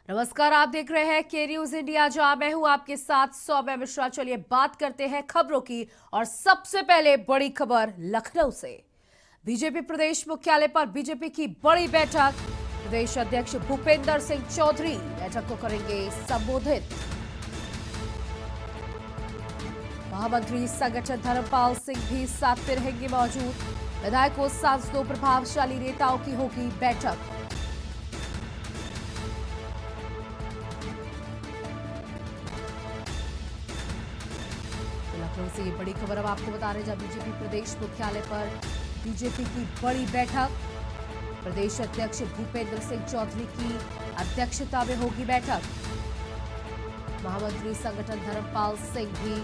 नमस्कार, आप देख रहे हैं के न्यूज इंडिया, जहां मैं हूं आपके साथ सौम्या मिश्रा। चलिए बात करते हैं खबरों की, और सबसे पहले बड़ी खबर लखनऊ से। बीजेपी प्रदेश मुख्यालय पर बीजेपी की बड़ी बैठक। प्रदेश अध्यक्ष भूपेंद्र सिंह चौधरी बैठक को करेंगे संबोधित। महामंत्री संगठन धर्मपाल सिंह भी साथ में रहेंगे मौजूद। विधायकों, सांसदों, प्रभावशाली नेताओं की होगी बैठक। लखनऊ से ये बड़ी खबर अब आपको बता रहे हैं, जब बीजेपी प्रदेश मुख्यालय पर बीजेपी की बड़ी बैठक। प्रदेश अध्यक्ष भूपेंद्र सिंह चौधरी की अध्यक्षता में होगी बैठक। महामंत्री संगठन धर्मपाल सिंह भी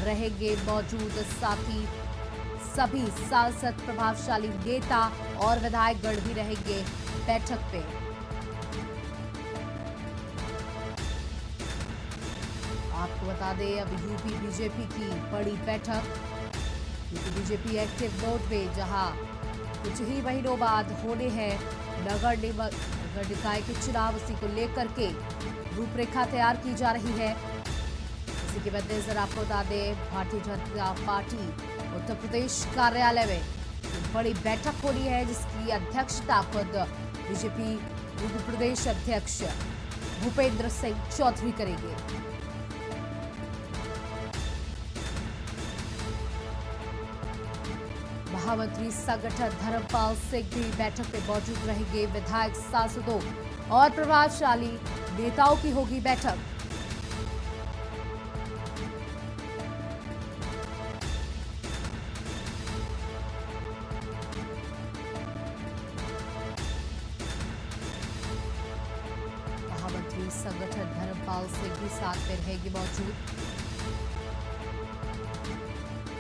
रहेंगे मौजूद, साथ ही सभी सांसद, प्रभावशाली नेता और विधायकगण भी रहेंगे बैठक पे। आपको बता दें, अब यूपी बीजेपी की बड़ी बैठक। यूपी बीजेपी एक्टिव मोड में, जहां कुछ ही महीनों बाद होने हैं नगर निकाय के चुनाव, उसी को लेकर के रूपरेखा तैयार की जा रही है। इसी के मद्देनजर आपको बता दें, भारतीय जनता पार्टी उत्तर प्रदेश कार्यालय में बड़ी बैठक होनी है, जिसकी अध्यक्षता खुद बीजेपी यूपी प्रदेश अध्यक्ष भूपेंद्र सिंह चौधरी करेंगे। महामंत्री संगठन धर्मपाल सिंह भी बैठक में मौजूद रहेंगे। विधायक, सांसदों और प्रभावशाली नेताओं की होगी बैठक। महामंत्री संगठन धर्मपाल सिंह भी साथ में रहेंगे मौजूद।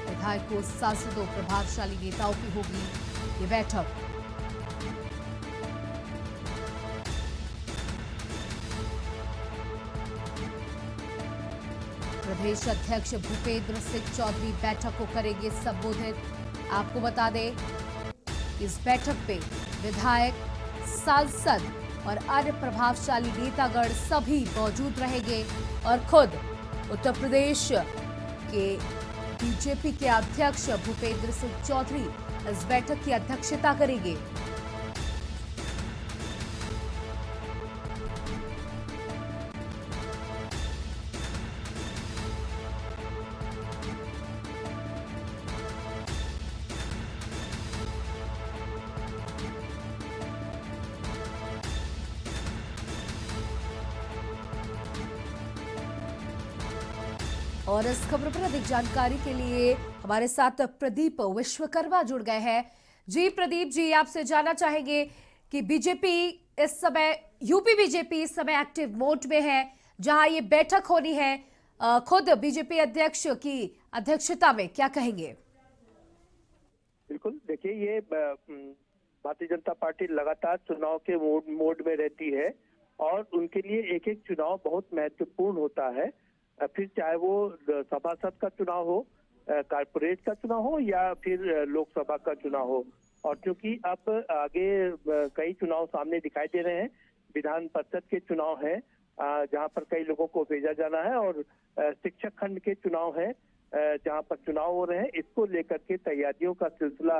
विधायकों, सांसदों, प्रभावशाली नेताओं की होगी ये बैठक। प्रदेश अध्यक्ष भूपेंद्र सिंह चौधरी बैठक को करेंगे संबोधित। आपको बता दें, इस बैठक पे विधायक, सांसद और अन्य प्रभावशाली नेतागण सभी मौजूद रहेंगे, और खुद उत्तर प्रदेश के बीजेपी के अध्यक्ष भूपेंद्र सिंह चौधरी इस बैठक की अध्यक्षता करेंगे। और इस खबर पर अधिक जानकारी के लिए हमारे साथ प्रदीप विश्वकर्मा जुड़ गए हैं। जी प्रदीप जी, आपसे जानना चाहेंगे कि बीजेपी इस समय, यूपी बीजेपी इस समय एक्टिव मोड में है, जहां ये बैठक होनी है। खुद बीजेपी अध्यक्ष की अध्यक्षता में, क्या कहेंगे? बिल्कुल, देखिए, ये भारतीय जनता पार्टी लगातार चुनाव के मोड में रहती है, और उनके लिए एक एक चुनाव बहुत महत्वपूर्ण होता है। फिर चाहे वो सभासद का चुनाव हो, कारपोरेट का चुनाव हो, या फिर लोकसभा का चुनाव हो। और क्योंकि अब आगे कई चुनाव सामने दिखाई दे रहे हैं, विधान परिषद के चुनाव हैं जहां पर कई लोगों को भेजा जाना है, और शिक्षक खंड के चुनाव हैं जहां पर चुनाव हो रहे हैं। इसको लेकर के तैयारियों का सिलसिला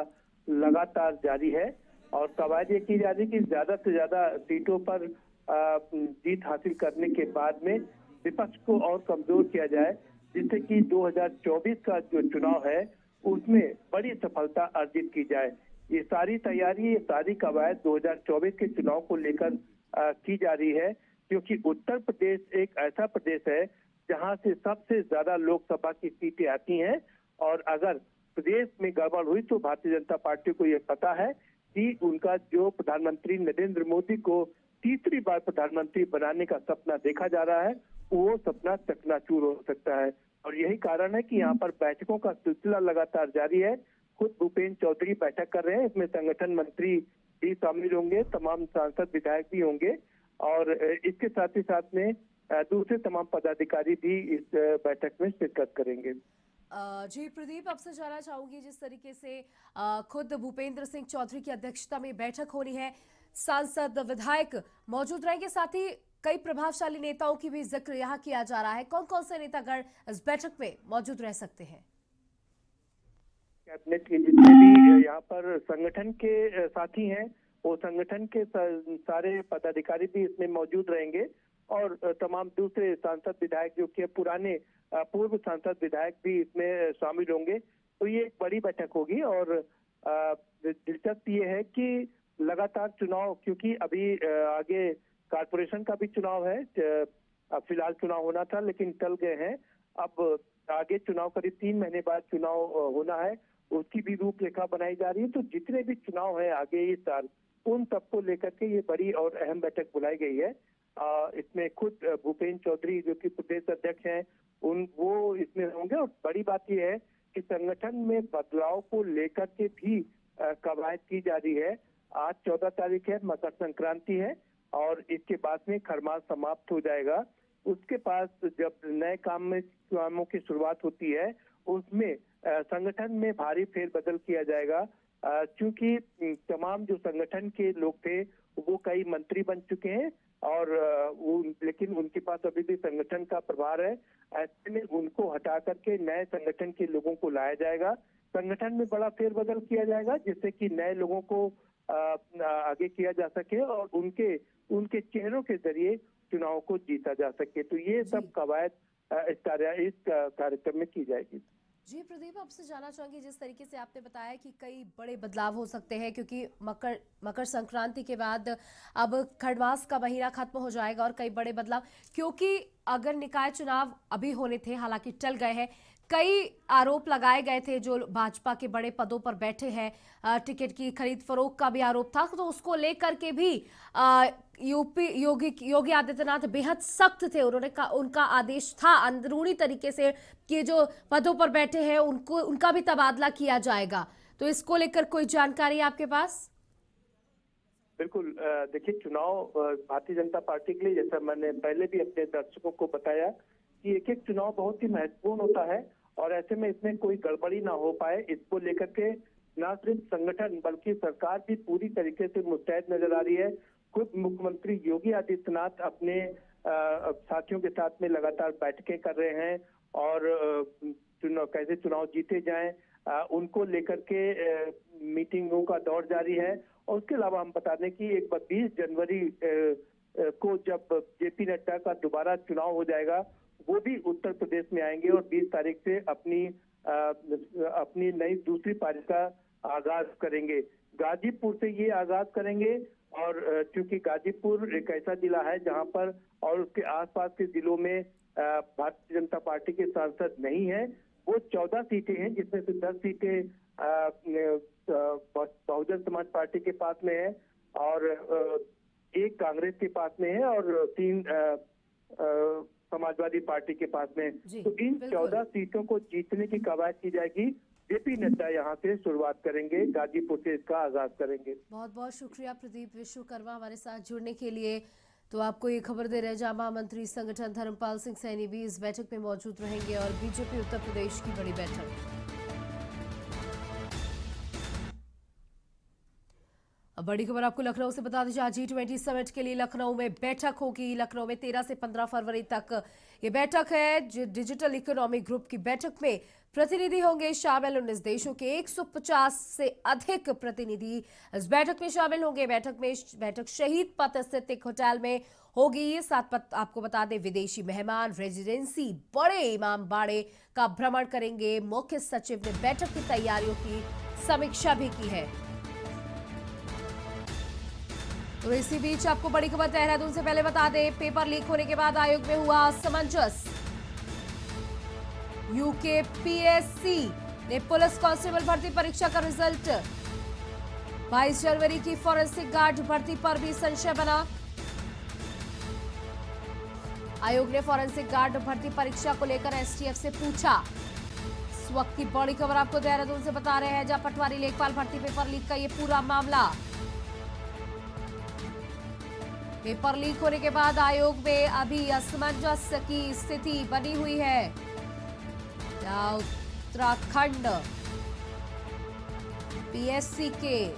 लगातार जारी है, और कवायद ये की जा रही है कि ज्यादा से ज्यादा सीटों पर जीत हासिल करने के बाद में विपक्ष को और कमजोर किया जाए, जिससे कि 2024 का जो चुनाव है उसमें बड़ी सफलता अर्जित की जाए। ये सारी तैयारी, ये सारी कवायद 2024 के चुनाव को लेकर की जा रही है, क्योंकि उत्तर प्रदेश एक ऐसा प्रदेश है जहां से सबसे ज्यादा लोकसभा की सीटें आती हैं। और अगर प्रदेश में गड़बड़ हुई तो भारतीय जनता पार्टी को यह पता है कि उनका जो प्रधानमंत्री नरेंद्र मोदी को तीसरी बार प्रधानमंत्री बनाने का सपना देखा जा रहा है, वो सपना चकनाचूर हो सकता है। और यही कारण है कि यहाँ पर बैठकों का सिलसिला लगातार जारी है। खुद भूपेंद्र चौधरी बैठक कर रहे हैं, इसमें संगठन मंत्री भी शामिल होंगे, तमाम सांसद, विधायक भी होंगे, और इसके साथ ही साथ में दूसरे तमाम पदाधिकारी भी इस बैठक में शिरकत करेंगे। जी प्रदीप, आपसे जानना चाहूंगी, जिस तरीके से खुद भूपेंद्र सिंह चौधरी की अध्यक्षता में बैठक हो रही है, सांसद, विधायक मौजूद रहेंगे, साथ ही कई प्रभावशाली नेताओं की भी जिक्र यहाँ किया जा रहा है। कौन कौन से नेतागण इस बैठक में मौजूद रह सकते हैं? कैबिनेट के जितने भी यहाँ पर संगठन के साथी हैं, वो संगठन के सारे पदाधिकारी भी इसमें मौजूद रहेंगे और तमाम दूसरे सांसद विधायक जो कि पुराने पूर्व सांसद विधायक भी इसमें शामिल होंगे। तो ये एक बड़ी बैठक होगी और दिलचस्प ये है कि लगातार चुनाव, क्योंकि अभी आगे कारपोरेशन का भी चुनाव है, फिलहाल चुनाव होना था लेकिन टल गए हैं। अब आगे चुनाव करीब 3 महीने बाद चुनाव होना है, उसकी भी रूपरेखा बनाई जा रही है। तो जितने भी चुनाव है आगे इस साल, उन सबको लेकर के ये बड़ी और अहम बैठक बुलाई गई है। इसमें खुद भूपेंद्र चौधरी जो कि प्रदेश अध्यक्ष हैं, वो इसमें होंगे। और बड़ी बात यह है कि संगठन में बदलाव को लेकर के भी कवायद की जा रही है। आज 14 तारीख है, मकर संक्रांति है और इसके बाद में खरमास समाप्त हो जाएगा। उसके पास जब नए कामों की शुरुआत होती है, उसमें संगठन में भारी फेरबदल किया जाएगा। क्योंकि तमाम जो संगठन के लोग थे वो कई मंत्री बन चुके हैं और लेकिन उनके पास अभी भी संगठन का प्रभार है। ऐसे में उनको हटा करके नए संगठन के लोगों को लाया जाएगा। संगठन में बड़ा फेरबदल किया जाएगा जिससे कि नए लोगों को आगे किया जा सके और उनके चेहरों के जरिए चुनाव को जीता जा सके। तो ये सब कवायद इस कार्यक्रम में की जाएगी। जी प्रदीप, आपसे जानना चाहूंगी, जिस तरीके से आपने बताया कि कई बड़े बदलाव हो सकते हैं क्योंकि मकर संक्रांति के बाद अब खरमास का महीना खत्म हो जाएगा और कई बड़े बदलाव, क्योंकि अगर निकाय चुनाव अभी होने थे, हालांकि टल गए हैं, कई आरोप लगाए गए थे जो भाजपा के बड़े पदों पर बैठे हैं, टिकट की खरीद फरोख्त का भी आरोप था, तो उसको लेकर के भी योगी आदित्यनाथ बेहद सख्त थे। उनका आदेश था अंदरूनी तरीके से कि जो पदों पर बैठे हैं उनका भी तबादला किया जाएगा। तो इसको लेकर कोई जानकारी आपके पास? बिल्कुल, देखिए, चुनाव भारतीय जनता पार्टी के लिए, जैसा मैंने पहले भी अपने दर्शकों को बताया कि एक चुनाव बहुत ही महत्वपूर्ण होता है और ऐसे में इसमें कोई गड़बड़ी ना हो पाए, इसको लेकर के न सिर्फ संगठन बल्कि सरकार भी पूरी तरीके से मुस्तैद नजर आ रही है। खुद मुख्यमंत्री योगी आदित्यनाथ अपने साथियों के साथ में लगातार बैठकें कर रहे हैं और कैसे चुनाव जीते जाएं, उनको लेकर के मीटिंगों का दौर जारी है। और उसके अलावा हम बता दें कि 20 जनवरी को जब जेपी नड्डा का दोबारा चुनाव हो जाएगा, वो भी उत्तर प्रदेश में आएंगे और 20 तारीख से अपनी नई दूसरी पारी का आगाज करेंगे। गाजीपुर से ये आगाज करेंगे और क्योंकि गाजीपुर एक ऐसा जिला है जहां पर और उसके आसपास के जिलों में भारतीय जनता पार्टी के सांसद नहीं है। वो 14 सीटें हैं जिसमें से 10 सीटें बहुजन समाज पार्टी के पास में है और एक कांग्रेस के पास में है और 3 समाजवादी पार्टी के पास में। तो इन 14 सीटों को जीतने की कवायद की जाएगी। जेपी नड्डा यहाँ से शुरुआत करेंगे, गाजीपुर से इसका आगाज करेंगे। बहुत बहुत शुक्रिया प्रदीप विश्वकर्मा हमारे साथ जुड़ने के लिए। तो आपको ये खबर दे रहे जामा मंत्री संगठन धर्मपाल सिंह सैनी भी इस बैठक में मौजूद रहेंगे और बीजेपी उत्तर प्रदेश की बड़ी बैठक। अब बड़ी खबर आपको लखनऊ से बता दीजिए, G20 समिट के लिए लखनऊ में बैठक होगी। लखनऊ में 13 से 15 फरवरी तक ये बैठक है। डिजिटल इकोनॉमी ग्रुप की बैठक में प्रतिनिधि होंगे शामिल। 19 देशों के 150 से अधिक प्रतिनिधि इस बैठक में शामिल होंगे। बैठक शहीद पथ स्थित एक होटल में होगी। साथ आपको बता दें, विदेशी मेहमान रेजिडेंसी बड़े इमाम बाड़े का भ्रमण करेंगे। मुख्य सचिव ने बैठक की तैयारियों की समीक्षा भी की है। तो इसी बीच आपको बड़ी खबर देहरादून से पहले बता दें, पेपर लीक होने के बाद आयोग में हुआ असमंजस। यूकेपीएससी ने पुलिस कांस्टेबल भर्ती परीक्षा का रिजल्ट 22 जनवरी की फॉरेंसिक गार्ड भर्ती पर भी संशय बना। आयोग ने फॉरेंसिक गार्ड भर्ती परीक्षा को लेकर एसटीएफ से पूछा। इस वक्त की बड़ी खबर आपको देहरादून से बता रहे हैं, जहां पटवारी लेखपाल भर्ती पेपर लीक का ये पूरा मामला। पेपर लीक होने के बाद आयोग में अभी असमंजस की स्थिति बनी हुई है। उत्तराखंड पीएससी के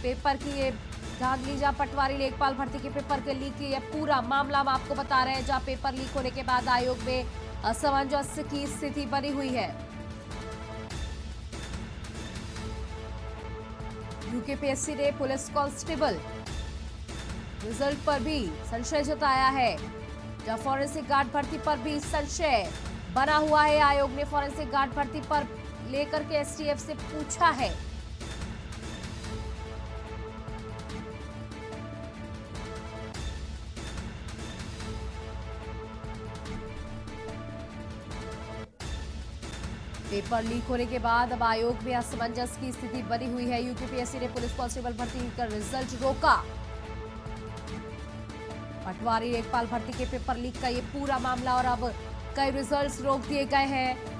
पेपर की ये धांधली जहां पटवारी लेखपाल भर्ती के पेपर के लीक की यह पूरा मामला हम आपको बता रहे हैं, जहां पेपर लीक होने के बाद आयोग में असमंजस की स्थिति बनी हुई है। यूकेपीएससी ने पुलिस कांस्टेबल रिजल्ट पर भी संशय जताया है, जहां फॉरेंसिक गार्ड भर्ती पर भी संशय बना हुआ है। आयोग ने फॉरेंसिक गार्ड भर्ती पर लेकर के एसटीएफ से पूछा है। पेपर लीक होने के बाद अब आयोग में असमंजस की स्थिति बनी हुई है। यूपीपीएससी ने पुलिस कांस्टेबल भर्ती का रिजल्ट रोका। पटवारी लेखपाल भर्ती के पेपर लीक का ये पूरा मामला और अब कई रिजल्ट्स रोक दिए गए हैं।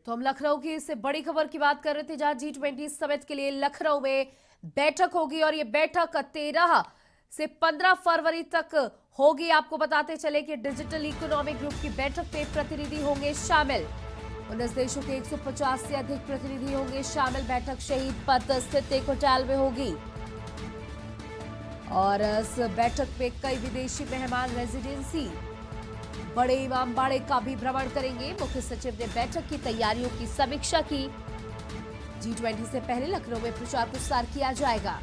तो हम लखनऊ की इससे बड़ी खबर की बात कर रहे थे, जहां G20 समिट के लिए लखनऊ में बैठक होगी और ये बैठक 13 से 15 फरवरी तक होगी। आपको बताते चले कि डिजिटल इकोनॉमिक ग्रुप की बैठक में प्रतिनिधि होंगे शामिल। 19 देशों के 150 से अधिक प्रतिनिधि होंगे शामिल। बैठक शहीद पथ स्थित एक होटल में होगी और इस बैठक में कई विदेशी मेहमान रेजिडेंसी बड़े इमामबाड़े का भी भ्रमण करेंगे। मुख्य सचिव ने बैठक की तैयारियों की समीक्षा की। G20 से पहले लखनऊ में प्रचार प्रसार किया जाएगा।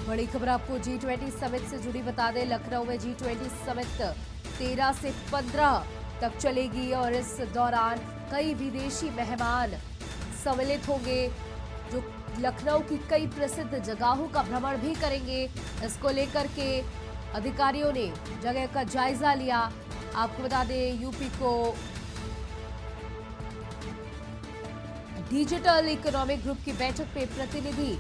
बड़ी खबर आपको G20 समिट से जुड़ी बता दें। लखनऊ में G20 समिट 13 से 15 तक चलेगी और इस दौरान कई विदेशी मेहमान सम्मिलित होंगे, जो लखनऊ की कई प्रसिद्ध जगहों का भ्रमण भी करेंगे। इसको लेकर के अधिकारियों ने जगह का जायजा लिया। आपको बता दें, यूपी को डिजिटल इकोनॉमिक ग्रुप की बैठक में प्रतिनिधि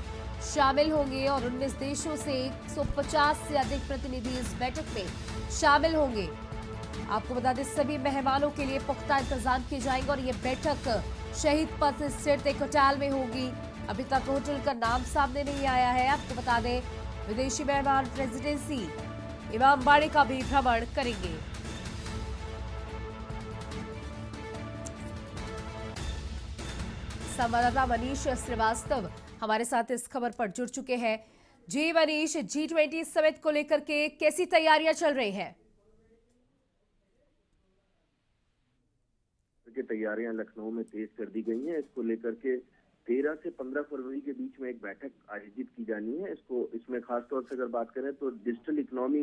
शामिल होंगे और 19 देशों से 150 से अधिक प्रतिनिधि इस बैठक में शामिल होंगे। आपको बता दें, सभी मेहमानों के लिए पुख्ता इंतजाम किए जाएंगे और ये बैठक शहीद पथ स्थित एक होटल में होगी। अभी तक होटल का नाम सामने नहीं आया है। आपको बता दें, विदेशी मेहमान रेजिडेंसी इमामबाड़े का भी भ्रमण करेंगे। संवाददाता मनीष श्रीवास्तव हमारे साथ इस खबर पर जुड़ चुके हैं। जी मनीष, G20 समिट को लेकर के कैसी तैयारियां चल रही हैं? की तैयारियां लखनऊ में तेज कर दी गई हैं। इसको लेकर के 13 से 15 फरवरी के बीच में एक बैठक आयोजित की जानी है। इसमें खास तौर से अगर बात करें तो डिजिटल इकोनॉमी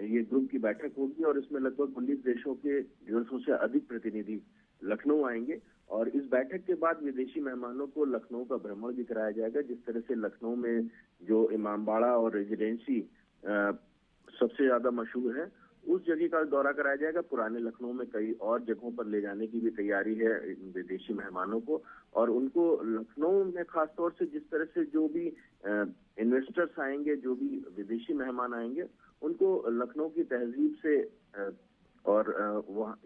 ये ग्रुप की बैठक होगी और इसमें लगभग 19 देशों के 150 से अधिक प्रतिनिधि लखनऊ आएंगे और इस बैठक के बाद विदेशी मेहमानों को लखनऊ का भ्रमण भी कराया जाएगा। जिस तरह से लखनऊ में जो इमामबाड़ा और रेजिडेंसी सबसे ज्यादा मशहूर है, उस जगह का दौरा कराया जाएगा। पुराने लखनऊ में कई और जगहों पर ले जाने की भी तैयारी है विदेशी मेहमानों को और उनको लखनऊ में खास तौर से जिस तरह से जो भी इन्वेस्टर्स आएंगे, जो भी विदेशी मेहमान आएंगे, उनको लखनऊ की तहजीब से और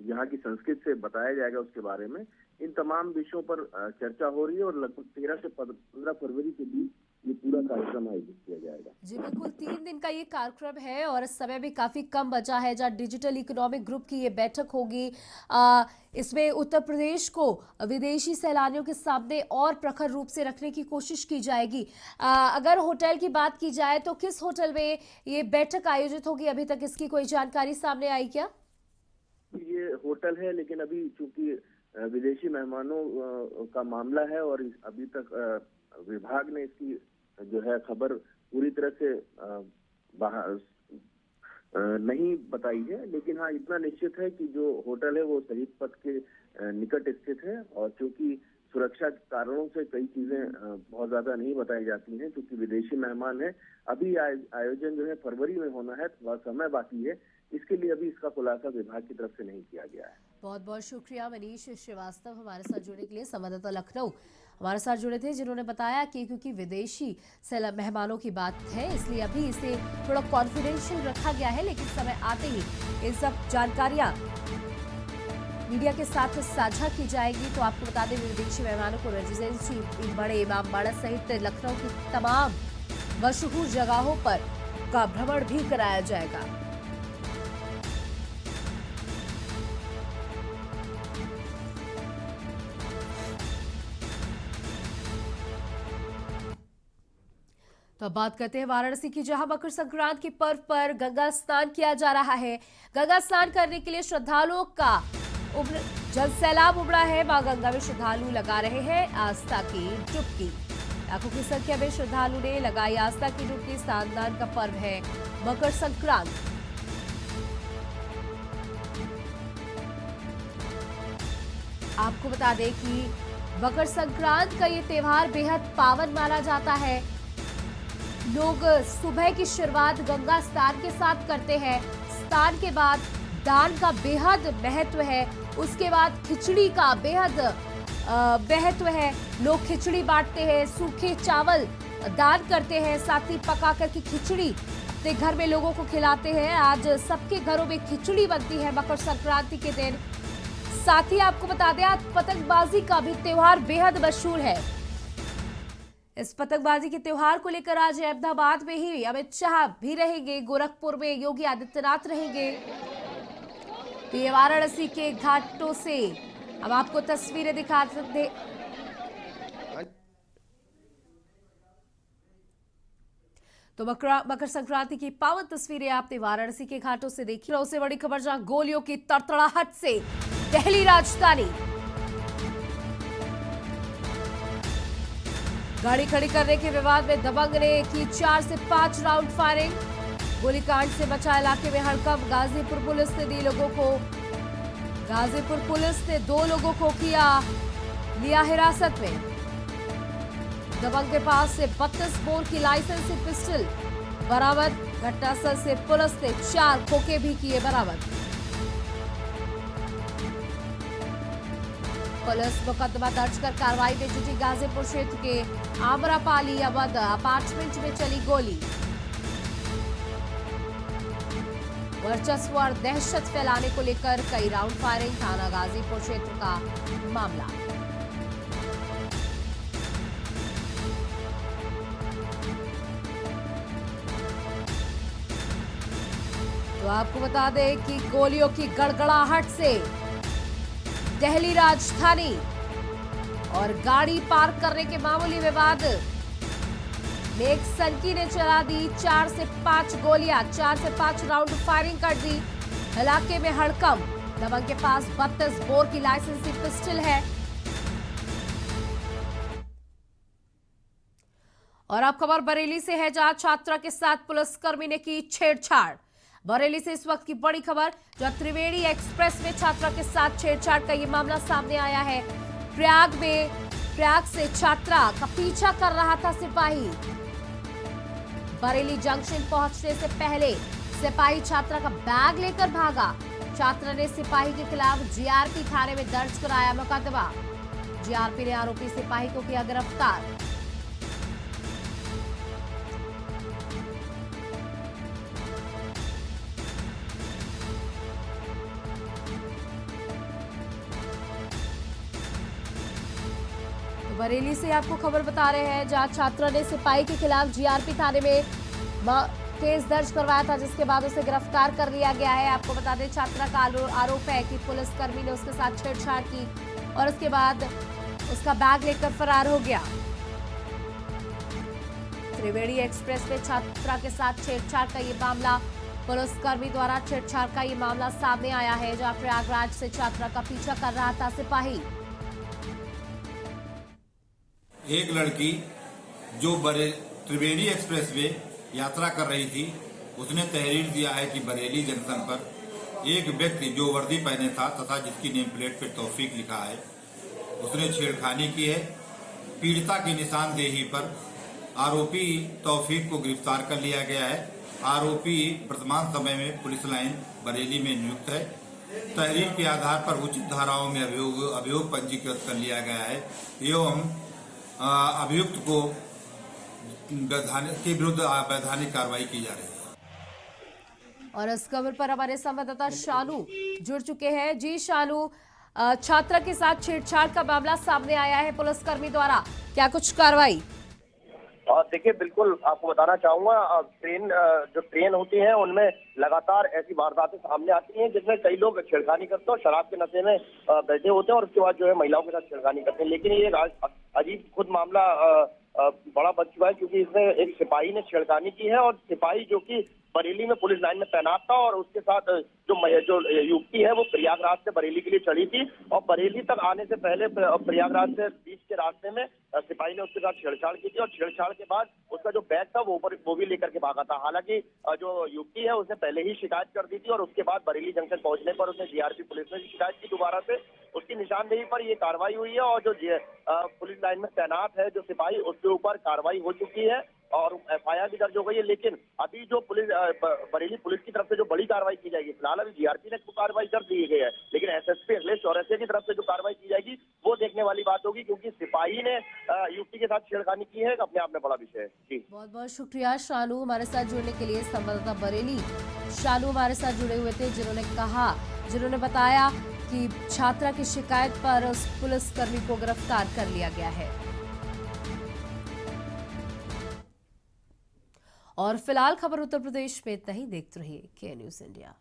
यहाँ की संस्कृति से बताया जाएगा उसके बारे में। इन तमाम विषयों पर चर्चा हो रही है और लगभग 13 से 15 फरवरी के बीच ये पूरा कार्यक्रम आयोजित किया जाएगा। जी बिल्कुल, 3 दिन का ये कार्यक्रम है और समय भी काफी कम बचा है, जहाँ डिजिटल इकोनॉमिक ग्रुप की ये बैठक होगी। इसमें उत्तर प्रदेश को विदेशी सैलानियों के सामने और प्रखर रूप से रखने की कोशिश की जाएगी। अगर होटल की बात की जाए तो किस होटल में ये बैठक आयोजित होगी? अभी तक इसकी कोई जानकारी सामने आई क्या? ये होटल है, लेकिन अभी चूंकि विदेशी मेहमानों का मामला है और अभी तक विभाग ने इसकी जो है खबर पूरी तरह से नहीं बताई है, लेकिन हाँ इतना निश्चित है कि जो होटल है वो शहीद पथ के निकट स्थित है और चूंकि सुरक्षा कारणों से कई चीजें बहुत ज्यादा नहीं बताई जाती हैं, क्योंकि विदेशी मेहमान है। अभी आयोजन जो है फरवरी में होना है, थोड़ा समय बाकी है, इसके लिए अभी इसका खुलासा विभाग की तरफ से नहीं किया गया है। बहुत बहुत शुक्रिया मनीष श्रीवास्तव हमारे साथ जुड़ने के लिए। संवाददाता लखनऊ हमारे साथ जुड़े थे, जिन्होंने बताया कि क्योंकि विदेशी मेहमानों की बात है इसलिए अभी इसे थोड़ा कॉन्फिडेंशियल रखा गया है, लेकिन समय आते ही ये सब जानकारियां मीडिया के साथ साझा की जाएगी। तो आपको बता दें, विदेशी मेहमानों को रेजिडेंसी बड़े इमामबाड़ा सहित लखनऊ की तमाम मशहूर जगहों पर का भ्रमण भी कराया जाएगा। तो अब बात करते हैं वाराणसी की, जहां मकर संक्रांति के पर्व पर गंगा स्नान किया जा रहा है। गंगा स्नान करने के लिए श्रद्धालुओं का जल सैलाब उमड़ा है। मां गंगा में श्रद्धालु लगा रहे हैं आस्था की डुबकी। लाखों की संख्या में श्रद्धालु ने लगाई आस्था की डुबकी। स्नान का पर्व है मकर संक्रांति। आपको बता दें कि मकर संक्रांति का ये त्योहार बेहद पावन माना जाता है। लोग सुबह की शुरुआत गंगा स्नान के साथ करते हैं। स्नान के बाद दान का बेहद महत्व है। उसके बाद खिचड़ी का बेहद महत्व है। लोग खिचड़ी बांटते हैं, सूखे चावल दान करते हैं, साथ ही पकाकर की खिचड़ी अपने घर में लोगों को खिलाते हैं। आज सबके घरों में खिचड़ी बनती है मकर संक्रांति के दिन। साथ ही आपको बता दें, आज पतंगबाजी का भी त्योहार बेहद मशहूर है। इस पतंगबाजी के त्योहार को लेकर आज अहमदाबाद में ही अमित शाह भी रहेंगे, गोरखपुर में योगी आदित्यनाथ रहेंगे। तो ये वाराणसी के घाटों से हम आपको तस्वीरें दिखा सकते। तो मकर संक्रांति की पावन तस्वीरें आपने वाराणसी के घाटों से देखी। उससे बड़ी खबर, जहां गोलियों की तड़तड़ाहट से दिल्ली राजधानी, गाड़ी खड़ी करने के विवाद में दबंग ने की 4 से 5 राउंड फायरिंग। गोलीकांड से बचा इलाके में हड़कंप। गाजीपुर पुलिस ने 2 लोगों को लिया हिरासत में। दबंग के पास से 32 बोर की लाइसेंसी पिस्टल बरामद। घटनास्थल से पुलिस ने 4 खोखे भी किए बरामद। पुलिस मुकदमा दर्ज कर कार्रवाई में जुटी। गाजीपुर क्षेत्र के आमरापाली अवध अपार्टमेंट में चली गोली। वर्चस्व और दहशत फैलाने को लेकर कई राउंड फायरिंग। थाना गाजीपुर क्षेत्र का मामला। तो आपको बता दें कि गोलियों की गड़गड़ाहट से दिल्ली राजधानी और गाड़ी पार्क करने के मामूली विवाद में एक सनकी ने चला दी 4 से 5 गोलियां। 4 से 5 राउंड फायरिंग कर दी। इलाके में हड़कंप। दबंग के पास 32 बोर की लाइसेंसी पिस्टल है। और अब खबर बरेली से है, जहां छात्रा के साथ पुलिसकर्मी ने की छेड़छाड़। बरेली से इस वक्त की बड़ी खबर, जहां त्रिवेणी एक्सप्रेस में छात्रा के साथ छेड़छाड़ का ये मामला सामने आया है। प्रयाग से छात्रा का पीछा कर रहा था सिपाही। बरेली जंक्शन पहुंचने से पहले सिपाही छात्रा का बैग लेकर भागा। छात्रा ने सिपाही के खिलाफ जीआरपी थाने में दर्ज कराया मुकदमा। जीआरपी ने आरोपी सिपाही को किया गिरफ्तार। बरेली से आपको खबर बता रहे हैं, जहां छात्रा ने सिपाही के खिलाफ जीआरपी थाने में केस दर्ज करवाया था, जिसके बाद उसे गिरफ्तार कर लिया गया है। आपको बता दें, छात्रा का आरोप है कि पुलिसकर्मी ने उसके साथ छेड़छाड़ की और उसके बाद उसका बैग लेकर फरार हो गया। त्रिवेणी एक्सप्रेस में छात्रा के साथ छेड़छाड़ का ये मामला, पुलिसकर्मी द्वारा छेड़छाड़ का ये मामला सामने आया है, जहां प्रयागराज से छात्रा का पीछा कर रहा था सिपाही। एक लड़की जो त्रिवेणी एक्सप्रेस वे यात्रा कर रही थी, उसने तहरीर दिया है कि बरेली जंक्शन पर एक व्यक्ति जो वर्दी पहने था तथा जिसकी नेम प्लेट पर तौफीक लिखा है, उसने छेड़खानी की है। पीड़िता की निशानदेही पर आरोपी तौफीक को गिरफ्तार कर लिया गया है। आरोपी वर्तमान समय में पुलिस लाइन बरेली में नियुक्त है। तहरीर के आधार पर उचित धाराओं में अभियोग पंजीकृत कर लिया गया है एवं अभियुक्त को के विरुद्ध वैधानिक कार्रवाई की जा रही है। और इस खबर पर हमारे संवाददाता शालू जुड़ चुके हैं। जी शालू, छात्रा के साथ छेड़छाड़ का मामला सामने आया है, पुलिसकर्मी द्वारा क्या कुछ कार्रवाई? देखिए, बिल्कुल आपको बताना चाहूंगा, ट्रेन होती है उनमें लगातार ऐसी वारदातें सामने आती हैं जिसमें कई लोग छेड़खानी करते हैं और शराब के नशे में बैठे होते हैं और उसके बाद जो है महिलाओं के साथ छेड़खानी करते हैं। लेकिन ये अजीब खुद मामला बड़ा बच चुका है, क्योंकि इसमें एक सिपाही ने छेड़खानी की है और सिपाही जो कि बरेली में पुलिस लाइन में तैनात था और उसके साथ जो युवती है वो प्रयागराज से बरेली के लिए चढ़ी थी और बरेली तक आने से पहले प्रयागराज से बीच के रास्ते में सिपाही ने उसके साथ छेड़छाड़ की थी और छेड़छाड़ के बाद उसका जो बैग था वो भी लेकर के भागा था। हालांकि जो युवती है उसने पहले ही शिकायत कर दी थी और उसके बाद बरेली जंक्शन पहुंचने पर उसने जीआरपी पुलिस में शिकायत की दोबारा से। उसकी निशानदेही पर ये कार्रवाई हुई है और जो पुलिस लाइन में तैनात है जो सिपाही, उसके ऊपर कार्रवाई हो चुकी है और एफआईआर भी दर्ज हो गई है। लेकिन अभी जो बरेली पुलिस की तरफ से जो बड़ी कार्रवाई की जाएगी, फिलहाल अभी जीआरपी ने कार्रवाई कर दी गई है, लेकिन एसएसपी अखिलेश चौरसिया की तरफ से जो कार्रवाई की जाएगी वो देखने वाली बात होगी, क्योंकि सिपाही ने युवती के साथ छेड़खानी की है, अपने आप में बड़ा विषय है। जी, बहुत बहुत शुक्रिया शालू हमारे साथ जुड़ने के लिए। संवाददाता बरेली शालू हमारे साथ जुड़े हुए थे, जिन्होंने बताया कि छात्रा की शिकायत पर उस पुलिसकर्मी को गिरफ्तार कर लिया गया है। और फिलहाल खबर उत्तर प्रदेश में इतना ही। देखते रहिए के न्यूज़ इंडिया।